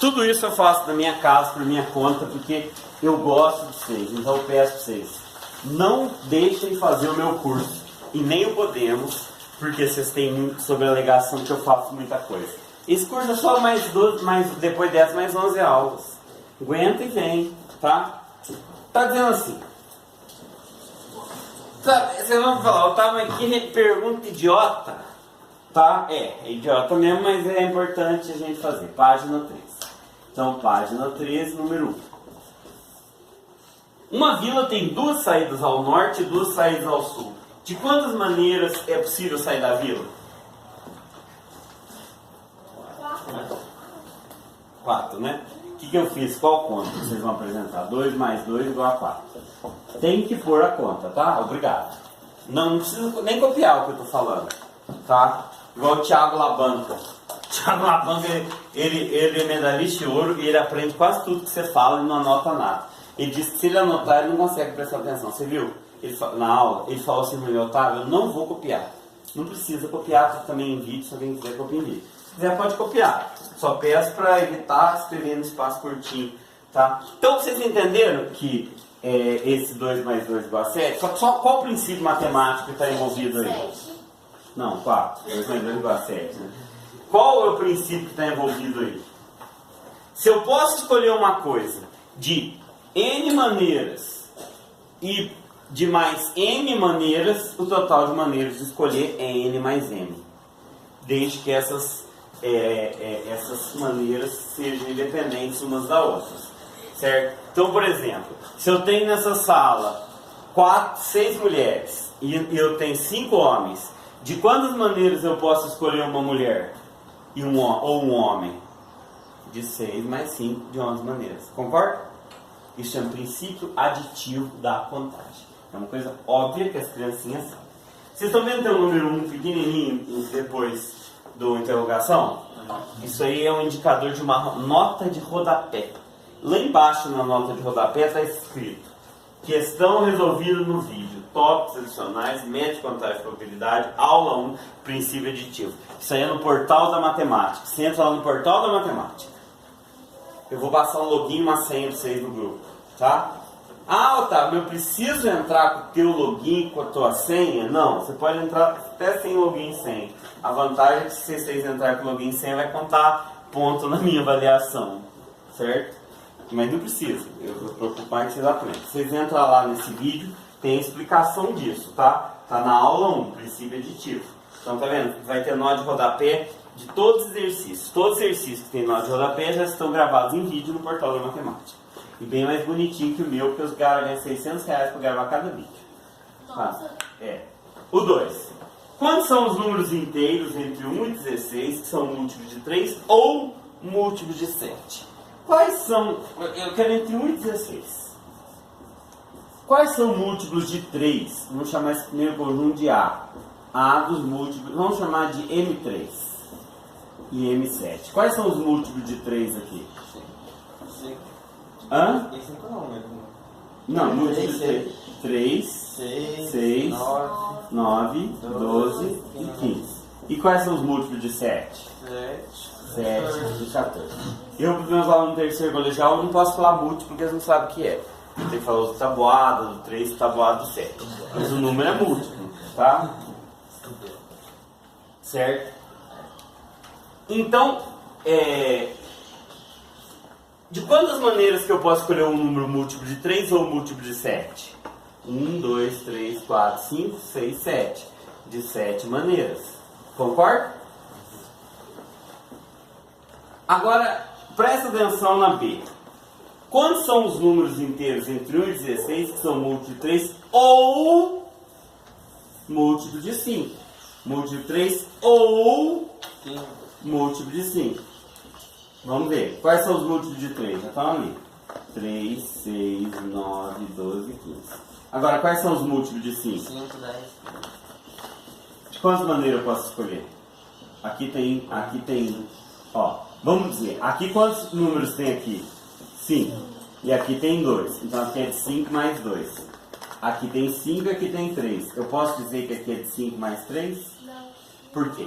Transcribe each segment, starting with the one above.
Tudo isso eu faço na minha casa, por minha conta, porque eu gosto de vocês. Então eu peço para vocês, não deixem fazer o meu curso, e nem o Podemos, porque vocês têm sobre a alegação que eu faço muita coisa. Esse curso é só depois dessa, mais 11 aulas. Aguenta e vem, tá? Tá dizendo assim. Sabe, vocês vão falar, eu tava aqui, pergunta idiota, tá? É idiota mesmo, mas é importante a gente fazer. Página 3. Então, página 13, número 1. Uma vila tem 2 saídas ao norte e 2 saídas ao sul. De quantas maneiras é possível sair da vila? 4, né? O que eu fiz? Qual conta que vocês vão apresentar? 2 mais 2 igual a 4. Tem que pôr a conta, tá? Obrigado. Não precisa nem copiar o que eu tô falando, tá? Igual o Thiago Labanca. Thiago Labanca, ele é medalhista de ouro e ele aprende quase tudo que você fala e não anota nada. Ele disse que se ele anotar, ele não consegue prestar atenção. Você viu? Na aula, ele falou assim para mim, Otávio, eu não vou copiar. Não precisa copiar, você também em vídeo, se alguém quiser copiar em vídeo. Se quiser, pode copiar. Só peço para evitar escrever no espaço curtinho, tá? Então, vocês entenderam que esse 2 mais 2 igual a 7? Só qual o princípio matemático está envolvido aí? 7. Não, 4. 2 mais 2 igual a 7, né? Qual é o princípio que está envolvido aí? Se eu posso escolher uma coisa de N maneiras e de mais N maneiras, o total de maneiras de escolher é N mais M. Desde que essas maneiras sejam independentes umas das outras. Certo? Então, por exemplo, se eu tenho nessa sala 6 mulheres e eu tenho 5 homens, de quantas maneiras eu posso escolher uma mulher ou um homem? De 6 mais 5, de 11 maneiras. Concorda? Isso é um princípio aditivo da contagem. É uma coisa óbvia que as criancinhas sabem. Vocês estão vendo que tem um número 1 pequenininho depois do interrogação? Isso aí é um indicador de uma nota de rodapé. Lá embaixo na nota de rodapé está escrito: questão resolvida no vídeo, tópicos adicionais, método de contagem de probabilidade, aula 1, princípio aditivo. Isso aí é no portal da matemática. Você entra lá no portal da matemática. Eu vou passar um login e uma senha para vocês no grupo, tá? Ah, Otávio, eu preciso entrar com o teu login, com a tua senha? Não, você pode entrar até sem login e senha. A vantagem é que se vocês entrarem com login e senha, vai contar ponto na minha avaliação, certo? Mas não precisa, eu vou preocupar que vocês aprendem. Vocês entram lá nesse vídeo, tem a explicação disso, tá? Tá na aula 1, princípio aditivo. Então, tá vendo? Vai ter nó de rodapé de todos os exercícios. Todos os exercícios que tem nó de rodapé já estão gravados em vídeo no portal da matemática. E bem mais bonitinho que o meu, porque os caras ganham R$600 para gravar cada vídeo. Nossa. O 2. Quantos são os números inteiros entre 1 e 16 que são múltiplos de 3 ou múltiplos de 7? Quais são... Eu quero entre 1 e 16. Quais são múltiplos de 3? Vamos chamar esse primeiro conjunto de A. A dos múltiplos... Vamos chamar de M3 e M7. Quais são os múltiplos de 3 aqui? 5. Hã? E 5 não, né? Não, múltiplos de 3, 6, 9, 12 e 15. E quais são os múltiplos de 7? 7 e 14. Eu, para os meus alunos do terceiro colegial, não posso falar múltiplo porque eles não sabem o que é. Eu tenho que falar os tabuados, do 3 e tabuado do 7. Mas o número é múltiplo, tá? Certo? Então, de quantas maneiras que eu posso escolher um número múltiplo de 3 ou múltiplo de 7? 1, 2, 3, 4, 5, 6, 7. De 7 maneiras. Concorda? Agora, presta atenção na B. Quantos são os números inteiros entre 1 e 16 que são múltiplos de 3 ou múltiplo de 5? Múltiplo de 3 ou múltiplo de 5. Vamos ver. Quais são os múltiplos de 3? Já estão ali. 3, 6, 9, 12, 15. Agora, quais são os múltiplos de 5? 5, 10. De quantas maneiras eu posso escolher? Aqui tem, ó, vamos dizer, aqui quantos números tem aqui? 5. E aqui tem 2. Então aqui é de 5 mais 2. Aqui tem 5 e aqui tem 3. Eu posso dizer que aqui é de 5 mais 3? Não. Por quê?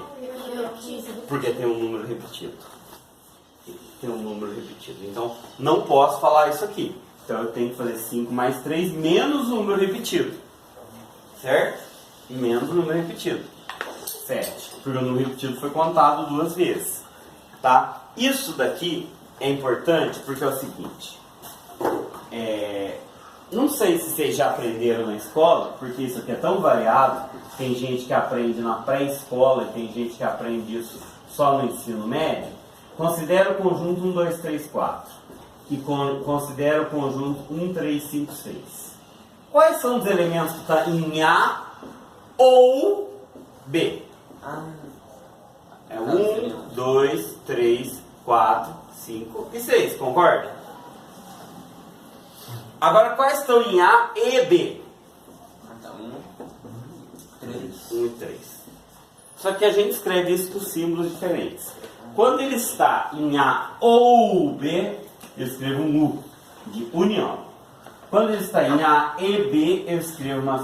Porque tem um número repetido. tem um número repetido. Então, não posso falar isso aqui. Então, eu tenho que fazer 5 mais 3 menos o número repetido. Certo? Menos o número repetido. 7. Porque o número repetido foi contado 2 vezes. Tá? Isso daqui é importante porque é o seguinte. Não sei se vocês já aprenderam na escola, porque isso aqui é tão variado. Tem gente que aprende na pré-escola e tem gente que aprende isso só no ensino médio. Considera o conjunto 1, 2, 3, 4. E considera o conjunto 1, 3, 5, 6. Quais são os elementos que estão em A ou B? É 1, 2, 3, 4, 5 e 6, concorda? Agora, quais estão em A e B? 1 e 3. Só que a gente escreve isso com símbolos diferentes. Quando ele está em A ou B, eu escrevo um U, de união. Quando ele está em A e B, eu escrevo uma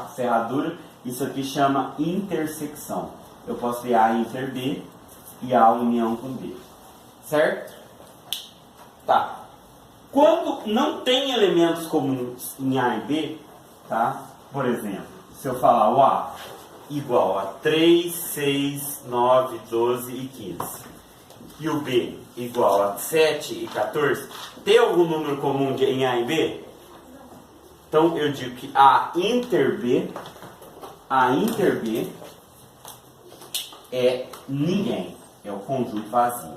ferradura. Isso aqui chama intersecção. Eu posso ter A inter B e A união com B. Certo? Tá. Quando não tem elementos comuns em A e B, tá? Por exemplo, se eu falar o A igual a 3, 6, 9, 12 e 15 e o B igual a 7 e 14, tem algum número comum em A e B? Então eu digo que A inter B é ninguém, é o conjunto vazio.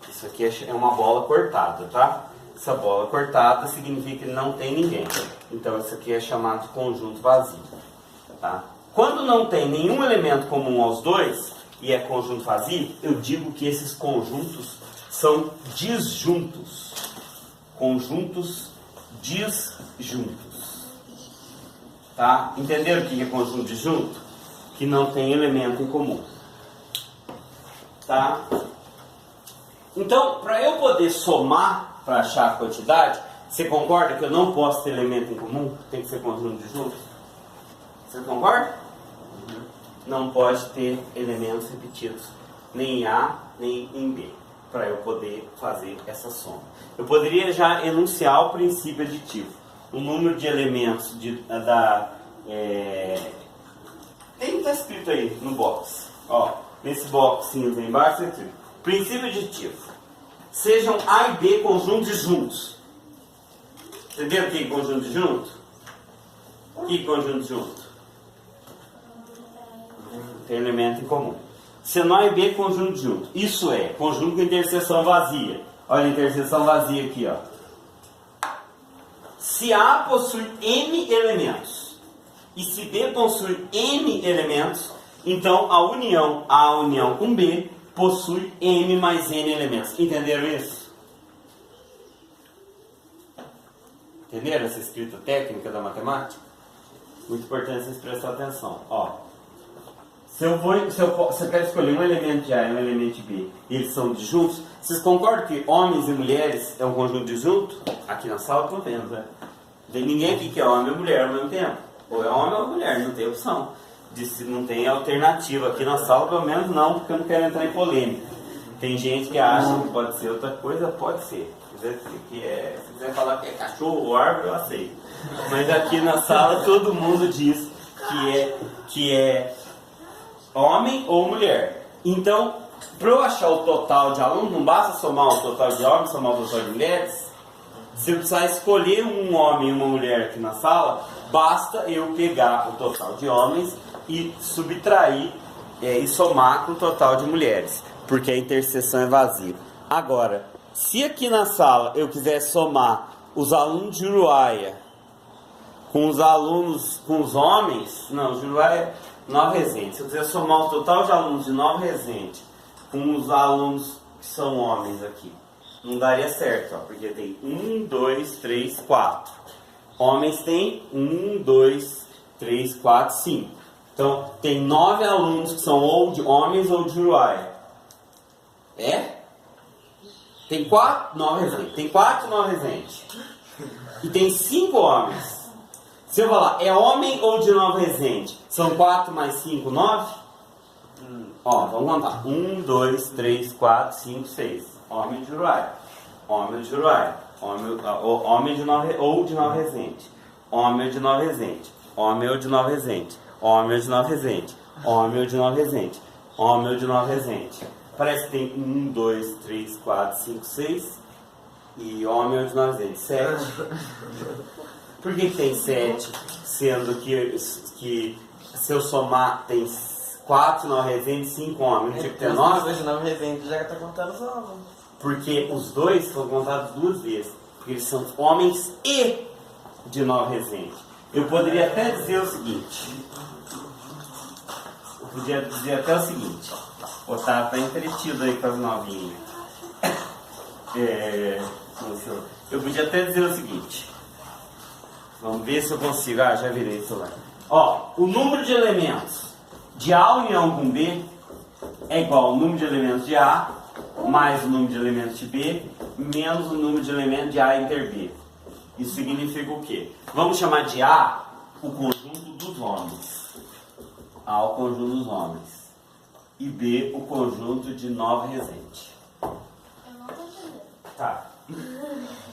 Isso aqui é uma bola cortada, tá? Essa bola cortada significa que não tem ninguém. Então isso aqui é chamado de conjunto vazio, tá? Quando não tem nenhum elemento comum aos dois e é conjunto vazio, eu digo que esses conjuntos são disjuntos. Conjuntos disjuntos. Tá? Entenderam o que é conjunto disjunto? Que não tem elemento em comum. Tá? Então, para eu poder somar, para achar a quantidade, você concorda que eu não posso ter elemento em comum? Tem que ser conjunto disjunto? Você concorda? Não pode ter elementos repetidos, nem em A, nem em B, para eu poder fazer essa soma. Eu poderia já enunciar o princípio aditivo. O número de elementos tem que estar escrito aí no box. Ó, nesse boxinho aí embaixo, aqui. Princípio aditivo. Sejam A e B conjuntos juntos. Entenderam o que é conjunto junto? O que é conjunto junto? Tem elemento em comum. Sendo A e B conjunto junto. Isso é conjunto com interseção vazia. Olha a interseção vazia aqui, ó. Se A possui N elementos e se B possui N elementos, então a união com B possui M mais N elementos. Entenderam isso? Entenderam essa escrita técnica da matemática? Muito importante vocês prestarem atenção. Ó, se eu quero escolher um elemento de A e um elemento de B, e eles são disjuntos, vocês concordam que homens e mulheres é um conjunto disjunto? Aqui na sala estão vendo, né? Não tem ninguém aqui que é homem ou mulher ao mesmo tempo. Ou é homem ou mulher, não tem opção. Não tem alternativa. Aqui na sala, pelo menos não, porque eu não quero entrar em polêmica. Tem gente que acha que pode ser outra coisa, pode ser. Se quiser falar que é cachorro ou árvore, eu aceito. Mas aqui na sala todo mundo diz que é homem ou mulher. Então, para eu achar o total de alunos, não basta somar o total de homens, somar o total de mulheres. Se eu precisar escolher um homem e uma mulher aqui na sala, basta eu pegar o total de homens e subtrair e somar com o total de mulheres, porque a interseção é vazia. Agora, se aqui na sala eu quiser somar os alunos de Uruguaia com os alunos, com os homens, não, de Uruguaia, Nova Resende. Se eu quiser somar o total de alunos de Nova Resende com os alunos que são homens aqui, não daria certo, ó, porque tem 1, 2, 3, 4. Homens tem 1, 2, 3, 4, 5. Então, tem 9 alunos que são ou de homens ou de Uruguaia. Tem 4 Nova Resende. Tem 4 Nova Resende. E tem 5 homens. Se eu falar, é homem ou de Nova Resende? São 4 mais 5, 9? Ó, vamos contar. 1, 2, 3, 4, 5, 6. homem de Uruguai, homem de Uruguai, homem de Nova Resende, homem de Nova Resende, homem de Nova Resende, homem de Nova Resende, homem de Nova Resende, homem de Nova Resende. Parece que tem 1, 2, 3, 4, 5, 6 e homem de Nova Resende, 7. Por que tem 7? Sendo que se eu somar tem 4 Nova Resende, 5 homens, não tinha que ter 9? Os Nova Resende já está contando os homens. Porque os dois foram contados 2 vezes. Porque eles são homens e de Nova Resende. Eu poderia até dizer o seguinte. O Otávio tá entretido aí com as novinhas. Eu podia até dizer o seguinte. Vamos ver se eu consigo. Já virei isso lá. O número de elementos de A união com B é igual ao número de elementos de A mais o número de elementos de B menos o número de elementos de A inter B. Isso significa o quê? Vamos chamar de A o conjunto dos homens. A o conjunto dos homens. E B o conjunto de Nova Resende. Eu não tô entendendo. Tá.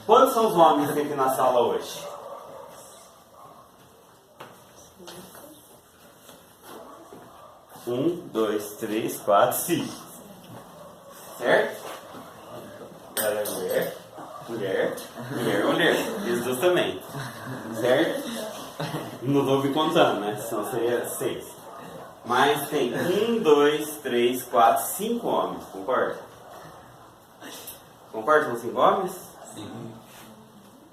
Quantos são os homens aqui na sala hoje? 1, 2, 3, 4, 5. Certo? Mulher. Eles dois também. Certo? Não vou me contando, né? Senão seria 6. Mas tem 1, 2, 3, 4, 5 homens. Concorda? Concorda com 5 homens? Sim.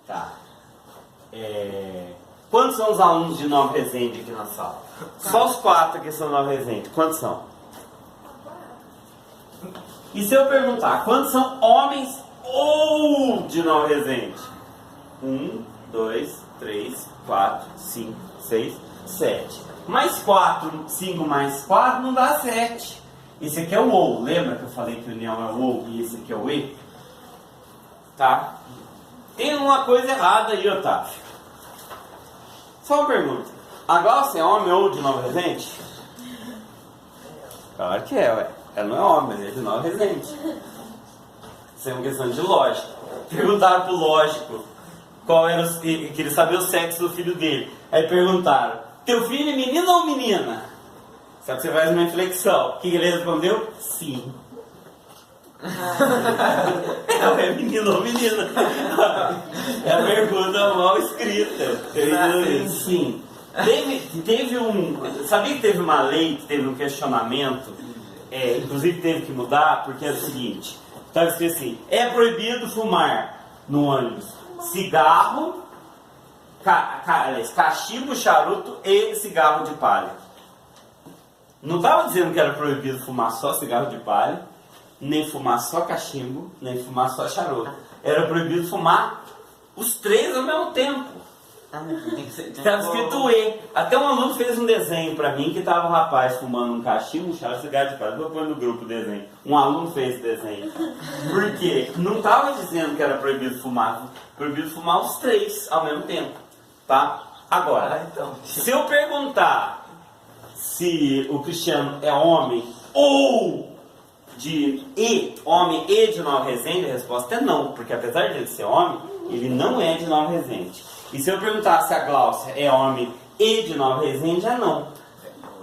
Tá. Quantos são os alunos de Nova Resende aqui na sala? Só os 4 aqui são Nova Resende. Quantos são? E se eu perguntar, quantos são homens ou de Nova Resende? 1, 2, 3, 4, 5, 6, 7. Mais 4, 5 mais 4 não dá 7. Esse aqui é o ou. Lembra que eu falei que o união é o ou e esse aqui é o e? Tá? Tem uma coisa errada aí, Otávio. Só uma pergunta. A Glaucia é homem ou de Nova Resende? Claro que é, ué. Ela não é homem, mas é de Nova Resende. Isso é uma questão de lógica. Perguntaram pro lógico qual era queria saber o sexo do filho dele. Aí perguntaram, teu filho é menino ou menina? Só que você faz uma inflexão. O que ele respondeu? Sim. É menino ou menina? É a pergunta mal escrita. Sim. Teve sabia que teve uma lei, que teve um questionamento, inclusive teve que mudar, porque é o seguinte, estava escrito assim, é proibido fumar no ônibus cigarro, cachimbo, charuto e cigarro de palha. Não estava dizendo que era proibido fumar só cigarro de palha, nem fumar só cachimbo, nem fumar só charuto. Era proibido fumar os 3 ao mesmo tempo. Estava escrito E. Até um aluno fez um desenho para mim que estava um rapaz fumando um cachimbo, um charuto, cigarro de palha. Vou pôr no grupo o desenho. Um aluno fez o desenho. Por quê? Não estava dizendo que era proibido fumar os 3 ao mesmo tempo. Tá? Agora, se eu perguntar se o Cristiano é homem ou homem e de Nova Resende, a resposta é não, porque apesar de ele ser homem, ele não é de Nova Resende. E se eu perguntar se a Glaucia é homem e de Nova Resende, é não.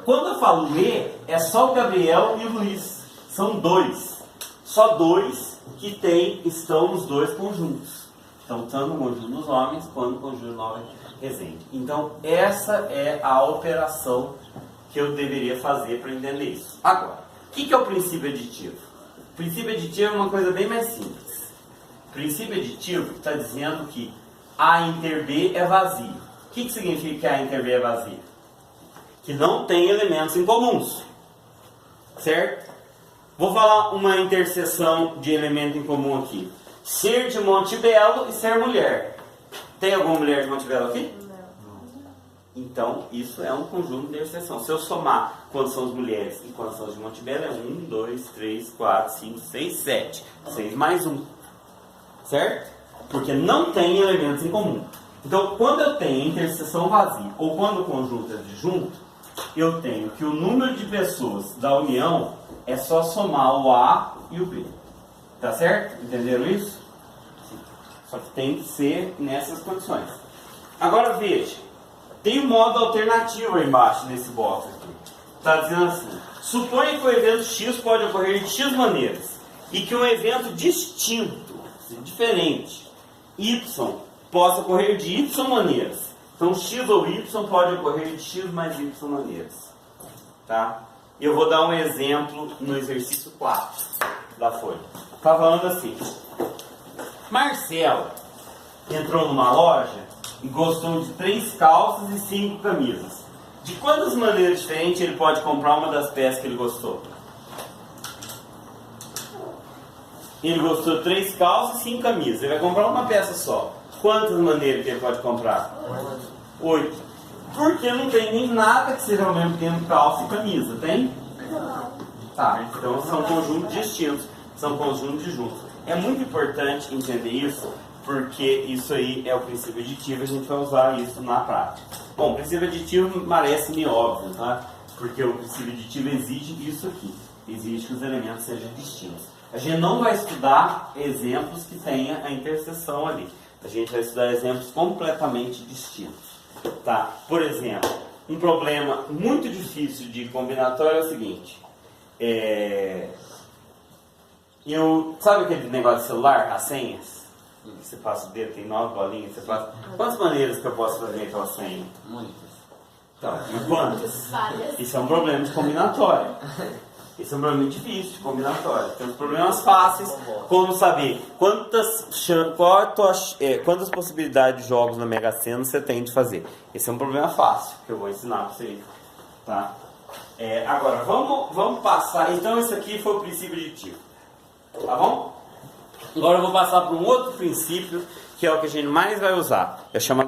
Quando eu falo e, é só o Gabriel e o Luiz. São 2. Só 2 que estão nos 2 conjuntos. Então, tanto no conjunto dos homens quanto no conjunto de Nova Resende. Então, essa é a operação que eu deveria fazer para entender isso. Agora, o que é o princípio aditivo? O princípio aditivo é uma coisa bem mais simples. O princípio aditivo está dizendo que A inter B é vazio. O que significa que A inter B é vazio? Que não tem elementos em comuns. Certo? Vou falar uma interseção de elemento em comum aqui. Ser de Monte Belo e ser mulher. Tem alguma mulher de Monte Belo aqui? Então, isso é um conjunto de interseção. Se eu somar quantas são as mulheres e quantas são as de Monte Belo, é 1, 2, 3, 4, 5, 6, 7. 6 mais 1. Certo? Porque não tem elementos em comum. Então, quando eu tenho interseção vazia, ou quando o conjunto é disjunto, eu tenho que o número de pessoas da união é só somar o A e o B. Tá certo? Entenderam isso? Só que tem que ser nessas condições. Agora veja, tem um modo alternativo aí embaixo nesse box aqui. Está dizendo assim: suponha que o evento X pode ocorrer de X maneiras e que um evento distinto, diferente, Y, possa ocorrer de Y maneiras. Então X ou Y pode ocorrer de X mais Y maneiras. Tá? Eu vou dar um exemplo no exercício 4 da folha. Está falando assim: Marcelo entrou numa loja e gostou de 3 calças e 5 camisas. De quantas maneiras diferentes ele pode comprar uma das peças que ele gostou? Ele gostou de 3 calças e 5 camisas. Ele vai comprar uma peça só. Quantas maneiras que ele pode comprar? 8. Porque não tem nem nada que seja ao mesmo tempo calça e camisa, tem? Tá, então são conjuntos distintos, são conjuntos disjuntos. É muito importante entender isso, porque isso aí é o princípio aditivo, a gente vai usar isso na prática. Bom, o princípio aditivo parece-me óbvio, tá? Porque o princípio aditivo exige isso aqui, exige que os elementos sejam distintos. A gente não vai estudar exemplos que tenha a interseção ali, a gente vai estudar exemplos completamente distintos. Tá? Por exemplo, um problema muito difícil de combinatório é o seguinte: sabe aquele negócio de celular, as senhas? Você passa o dedo, tem 9 bolinhas, você passa. Quantas maneiras que eu posso fazer aquela senha? Muitas. Então, mas quantas? Várias. Isso é um problema de combinatório. Isso é um problema difícil de combinatório. Temos problemas fáceis, como saber quantas possibilidades de jogos na Mega Sena você tem de fazer. Esse é um problema fácil, que eu vou ensinar para vocês. Tá? Agora, vamos passar. Então, esse aqui foi o princípio aditivo. Tá bom? Agora eu vou passar para um outro princípio, que é o que a gente mais vai usar. É chamado